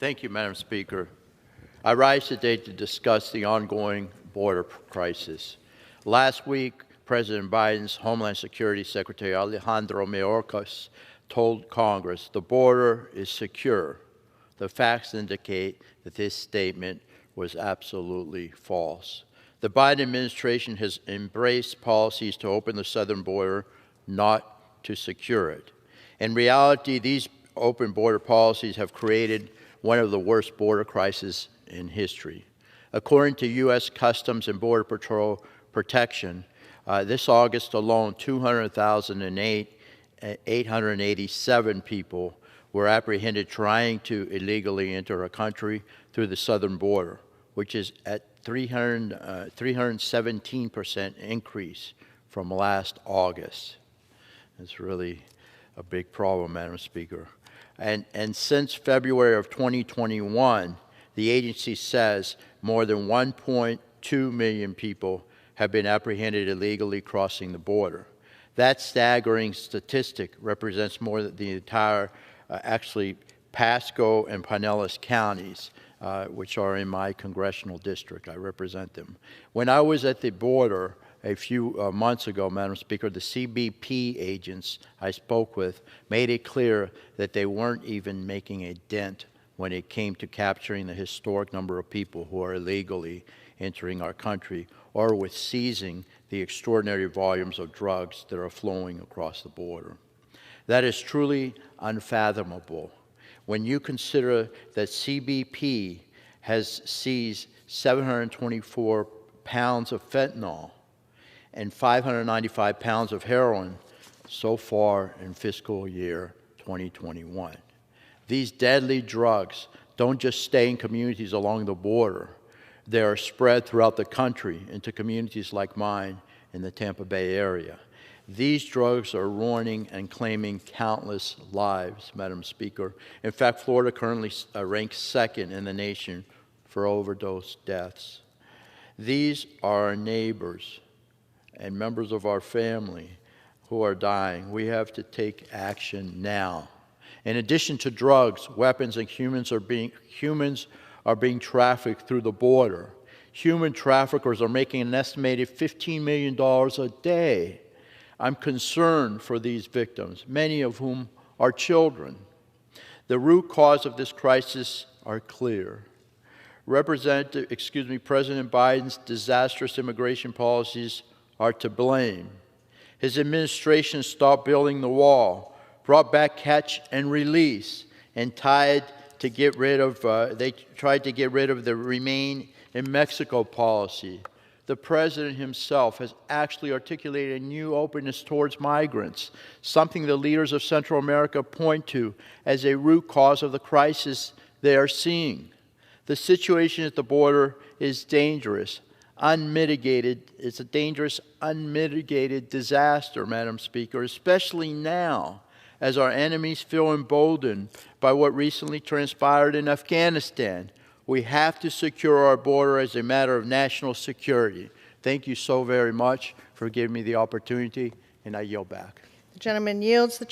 Thank you, Madam Speaker. I rise today to discuss the ongoing border crisis. Last week, President Biden's Homeland Security Secretary Alejandro Mayorkas told Congress the border is secure. The facts indicate that this statement was absolutely false. The Biden administration has embraced policies to open the southern border, not to secure it. In reality, these open border policies have created one of the worst border crises in history. According to U.S. Customs and Border Patrol Protection, this August alone, 887 people were apprehended trying to illegally enter a country through the southern border, which is at 317% increase from last August. It's really a big problem, Madam Speaker. And since February of 2021, the agency says more than 1.2 million people have been apprehended illegally crossing the border. That staggering statistic represents more than the entire, actually, Pasco and Pinellas counties, which are in my congressional district. I represent them. When I was at the border a few months ago, Madam Speaker, the CBP agents I spoke with made it clear that they weren't even making a dent when it came to capturing the historic number of people who are illegally entering our country, or with seizing the extraordinary volumes of drugs that are flowing across the border. That is truly unfathomable when you consider that CBP has seized 724 pounds of fentanyl and 595 pounds of heroin so far in fiscal year 2021. These deadly drugs don't just stay in communities along the border. They are spread throughout the country into communities like mine in the Tampa Bay area. These drugs are ruining and claiming countless lives, Madam Speaker. In fact, Florida currently ranks second in the nation for overdose deaths. These are our neighbors and members of our family who are dying. We have to take action now. In addition to drugs, weapons, and humans are being trafficked through the border. Human traffickers are making an estimated $15 million a day. I'm concerned for these victims, many of whom are children. The root cause of this crisis are clear. President Biden's disastrous immigration policies are to blame. His administration stopped building the wall, brought back catch and release, and tried to get rid of the Remain in Mexico policy. The President himself has actually articulated a new openness towards migrants, something the leaders of Central America point to as a root cause of the crisis they are seeing. The situation at the border is dangerous, unmitigated. It's a dangerous, unmitigated disaster, Madam Speaker, especially now as our enemies feel emboldened by what recently transpired in Afghanistan. We have to secure our border as a matter of national security. Thank you so very much for giving me the opportunity, and I yield back. The gentleman yields the